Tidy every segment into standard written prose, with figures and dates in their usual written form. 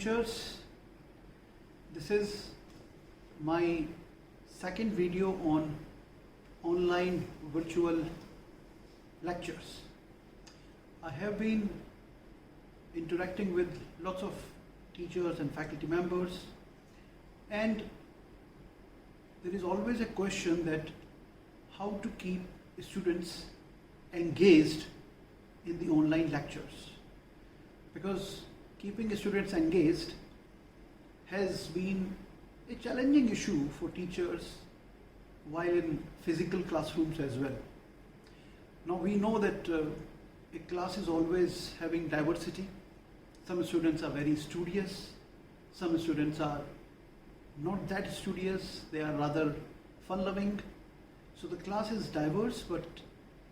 teachers, this is my second video on online virtual lectures. I have been interacting with lots of teachers and faculty members, and there is always a question that how to keep students engaged in the online lectures, because keeping students engaged has been a challenging issue for teachers while in physical classrooms as well. Now we know that a class is always having diversity. Some students are very studious, some students are not that studious, they are rather fun-loving. So the class is diverse, but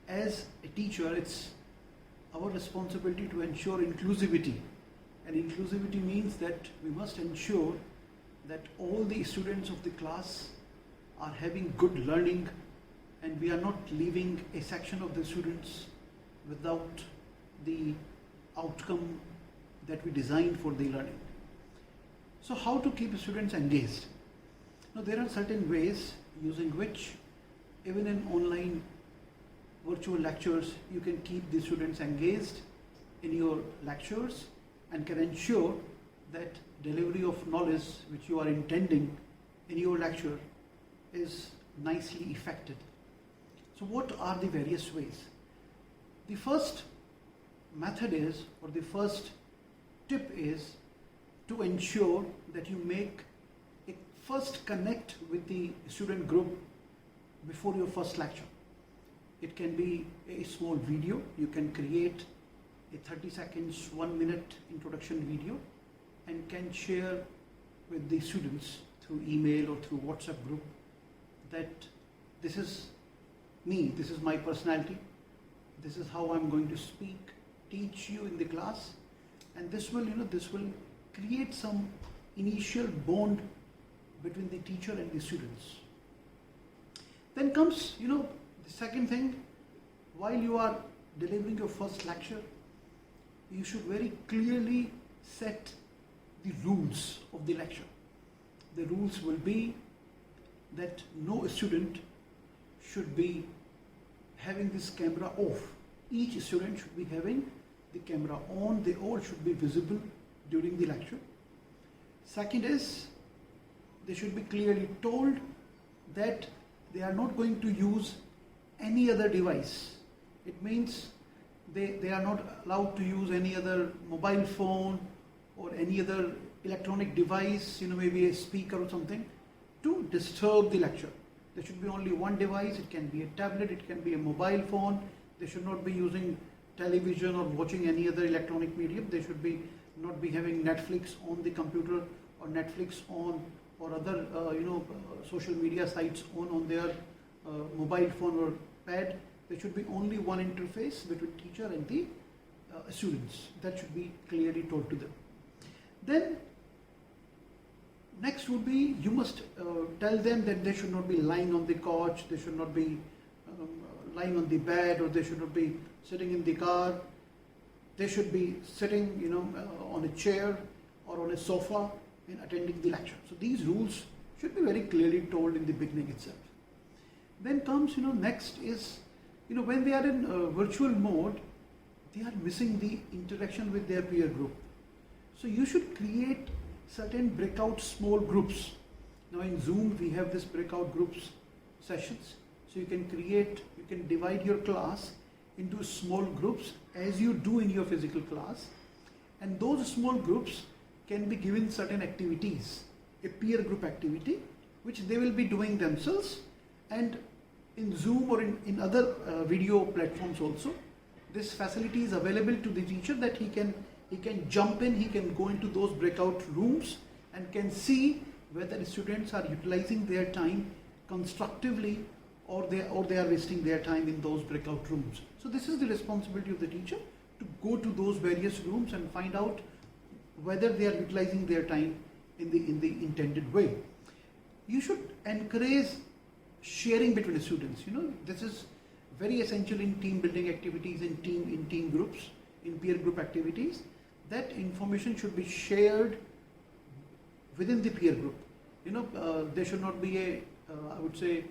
as a teacher, it's our responsibility to ensure inclusivity. And inclusivity means that we must ensure that all the students of the class are having good learning, and we are not leaving a section of the students without the outcome that we designed for the learning. So how to keep students engaged? Now there are certain ways using which even in online virtual lectures you can keep the students engaged in your lectures and can ensure that delivery of knowledge which you are intending in your lecture is nicely effected. So what are the various ways? The first method is, or the first tip is, to ensure that you make a first connect with the student group before your first lecture. It can be a small video. You can create a 30 seconds, 1 minute introduction video and can share with the students through email or through WhatsApp group that this is me, this is my personality, this is how I'm going to speak, teach you in the class, and this will create some initial bond between the teacher and the students. Then comes, the second thing, while you are delivering your first lecture, you should very clearly set the rules of the lecture. The rules will be that no student should be having this camera off. Each student should be having the camera on. They all should be visible during the lecture. Second is, they should be clearly told that they are not going to use any other device. It means they are not allowed to use any other mobile phone or any other electronic device, maybe a speaker or something, to disturb the lecture. There should be only one device. It can be a tablet, it can be a mobile phone. They should not be using television or watching any other electronic medium. They should not be having Netflix on the computer or Netflix on or other social media sites on their mobile phone or pad. There should be only one interface between teacher and the students. That should be clearly told to them. Then next would be, you must tell them that they should not be lying on the couch, they should not be lying on the bed, or they should not be sitting in the car. They should be sitting on a chair or on a sofa and attending the lecture. So these rules should be very clearly told in the beginning itself. Then comes, next is, when they are in virtual mode, they are missing the interaction with their peer group. So you should create certain breakout small groups. Now in Zoom we have this breakout groups sessions. So you can divide your class into small groups as you do in your physical class, and those small groups can be given certain activities, a peer group activity which they will be doing themselves. And in Zoom or in other video platforms also, this facility is available to the teacher that he can jump in, he can go into those breakout rooms and can see whether the students are utilizing their time constructively or they are wasting their time in those breakout rooms. So this is the responsibility of the teacher, to go to those various rooms and find out whether they are utilizing their time in the intended way. You should encourage sharing between the students. This is very essential in team building activities, in team groups, in peer group activities, that information should be shared within the peer group. There should not be I would say,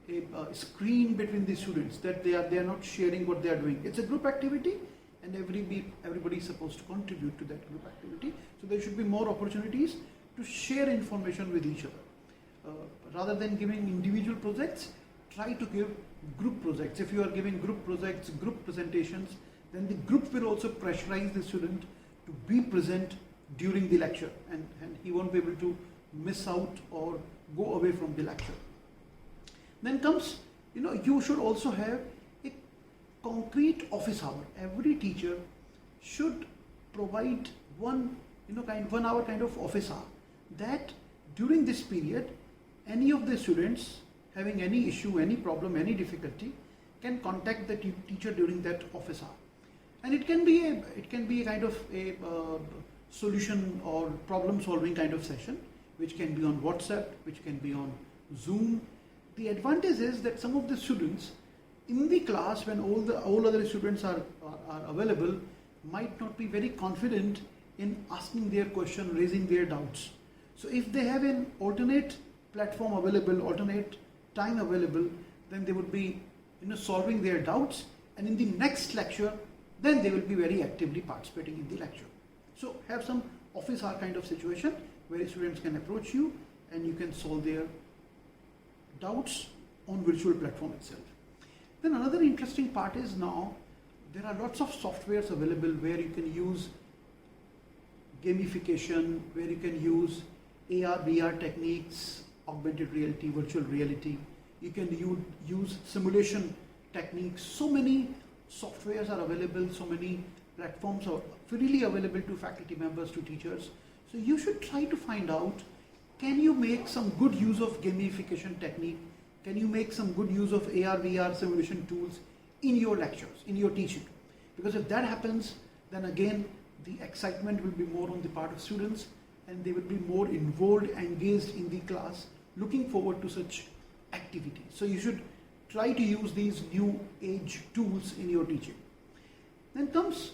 a screen between the students that they are not sharing what they are doing. It's a group activity, and everybody is supposed to contribute to that group activity. So there should be more opportunities to share information with each other. Rather than giving individual projects, try to give group projects. If you are giving group projects, group presentations, then the group will also pressurize the student to be present during the lecture, and he won't be able to miss out or go away from the lecture. Then comes, you should also have a concrete office hour. Every teacher should provide one hour kind of office hour, that during this period, any of the students having any issue, any problem, any difficulty, can contact the teacher during that office hour. And it can be a kind of a solution or problem solving kind of session, which can be on WhatsApp, which can be on Zoom. The advantage is that some of the students in the class, when all other students are available, might not be very confident in asking their question, raising their doubts. So if they have an alternate platform available, alternate time available, then they would be solving their doubts, and in the next lecture, then they will be very actively participating in the lecture. So have some office hour kind of situation where students can approach you and you can solve their doubts on virtual platform itself. Then another interesting part is, now there are lots of softwares available where you can use gamification, where you can use AR, VR techniques, augmented reality, virtual reality. You can use simulation techniques. So many softwares are available, so many platforms are freely available to faculty members, to teachers. So you should try to find out, can you make some good use of gamification technique? Can you make some good use of AR, VR simulation tools in your lectures, in your teaching? Because if that happens, then again, the excitement will be more on the part of students, and they will be more involved, engaged in the class, looking forward to such activities. So you should try to use these new age tools in your teaching. Then comes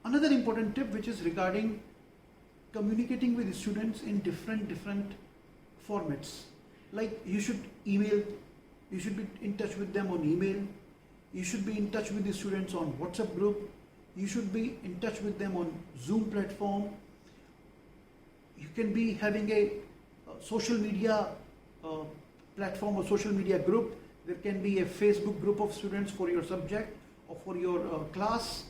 another important tip, which is regarding communicating with students in different formats. Like, you should email, you should be in touch with them on email, you should be in touch with the students on WhatsApp group, you should be in touch with them on Zoom platform. You can be having a social media platform or social media group. There can be a Facebook group of students for your subject or for your class.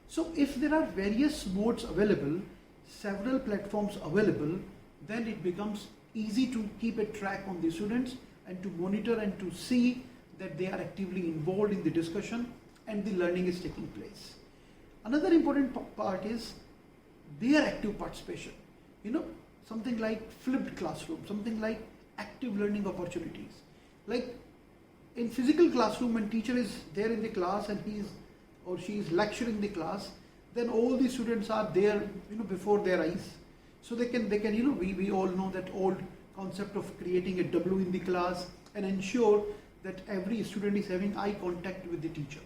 So if there are various modes available, several platforms available, then it becomes easy to keep a track on the students and to monitor and to see that they are actively involved in the discussion and the learning is taking place. Another important part is their active participation. Something like flipped classroom, something like active learning opportunities. Like in physical classroom, when teacher is there in the class and he is or she is lecturing the class, then all the students are there, before their eyes. So they can, we all know that old concept of creating a W in the class and ensure that every student is having eye contact with the teacher.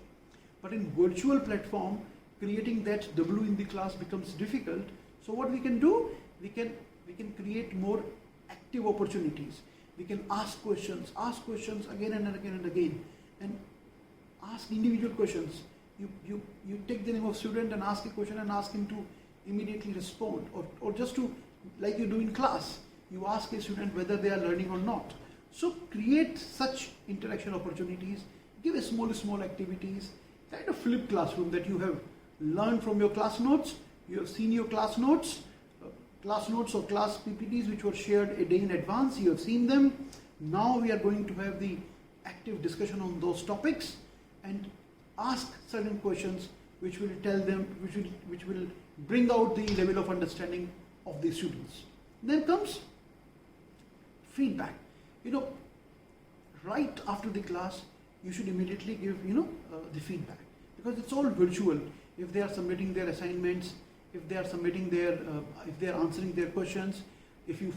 But in virtual platform, creating that W in the class becomes difficult. So what we can do, we can create more active opportunities. We can ask questions again and again and again, and ask individual questions. You take the name of student and ask a question and ask him to immediately respond, or just to, like you do in class, you ask a student whether they are learning or not. So create such interaction opportunities, give a small activities, kind of flip classroom that you have learned from your class notes, you have seen your class notes or class PPTs which were shared a day in advance, you have seen them. Now we are going to have the active discussion on those topics and ask certain questions which will tell them, which will bring out the level of understanding of the students. Then comes feedback. Right after the class, you should immediately give the feedback, because it's all virtual. If they are submitting their assignments, if they are submitting their, if they are answering their questions, if you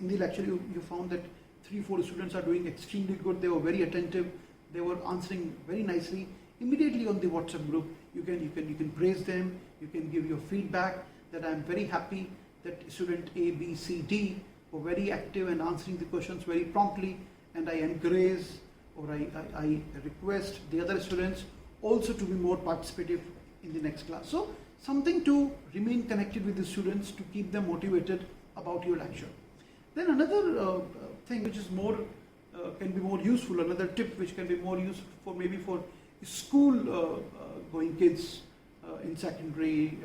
in the lecture you found that 3-4 students are doing extremely good, they were very attentive, they were answering very nicely, immediately on the WhatsApp group, you can praise them, you can give your feedback that I am very happy that student A, B, C, D were very active and answering the questions very promptly, and I encourage or I request the other students also to be more participative in the next class. So something to remain connected with the students, to keep them motivated about your lecture. Then another thing which is more can be more useful, another tip which can be more useful for maybe for school going kids in secondary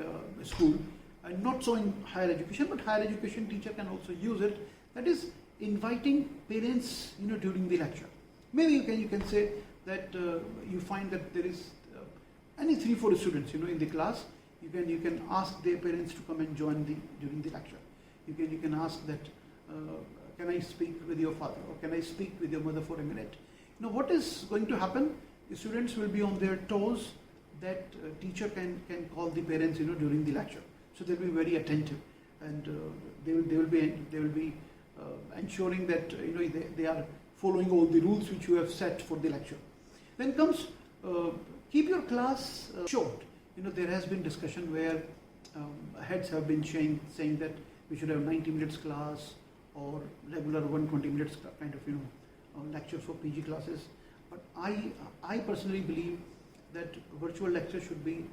school, and not so in higher education, but higher education teacher can also use it. That is inviting parents, during the lecture. Maybe you can say that you find that there is any 3-4 students, in the class. You can ask their parents to come and join during the lecture. You can ask that, can I speak with your father, or can I speak with your mother for a minute? What is going to happen? The students will be on their toes. That teacher can call the parents, during the lecture. So they'll be very attentive, and they will be ensuring that they are following all the rules which you have set for the lecture. Then comes keep your class short. There has been discussion where heads have been saying that we should have 90 minutes class or regular 120 minutes kind of lecture for PG classes. But I personally believe that virtual lecture should be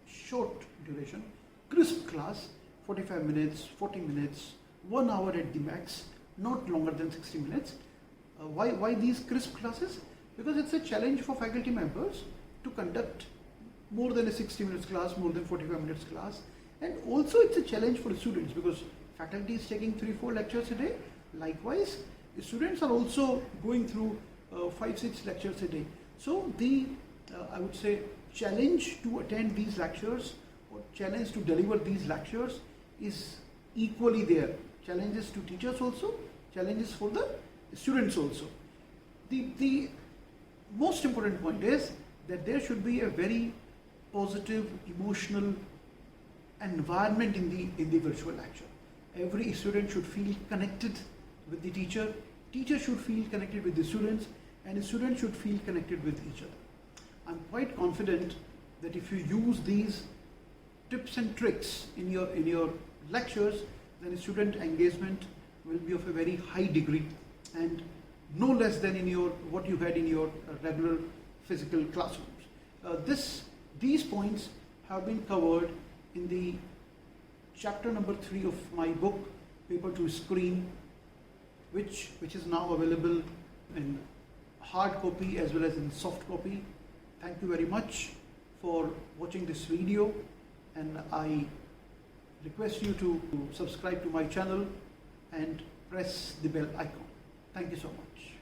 short duration, crisp class, 45 minutes, 40 minutes, 1 hour at the max, not longer than 60 minutes. Why these crisp classes? Because it's a challenge for faculty members to conduct more than a 60 minutes class, more than 45 minutes class. And also it's a challenge for the students, because faculty is taking 3-4 lectures a day. Likewise, the students are also going through 5-6 lectures a day. So the I would say challenge to attend these lectures, or challenge to deliver these lectures, is equally there. Challenges to teachers also, challenges for the students also. The most important point is that there should be a very positive emotional environment in the virtual lecture. Every student should feel connected with the teacher should feel connected with the students, and the students should feel connected with each other. I'm quite confident that if you use these tips and tricks in your lectures, then student engagement will be of a very high degree, and no less than what you had in your regular physical classrooms. These points have been covered in the chapter number 3 of my book, Paper to Screen, which is now available in hard copy as well as in soft copy. Thank you very much for watching this video, and I request you to subscribe to my channel and press the bell icon. Thank you so much.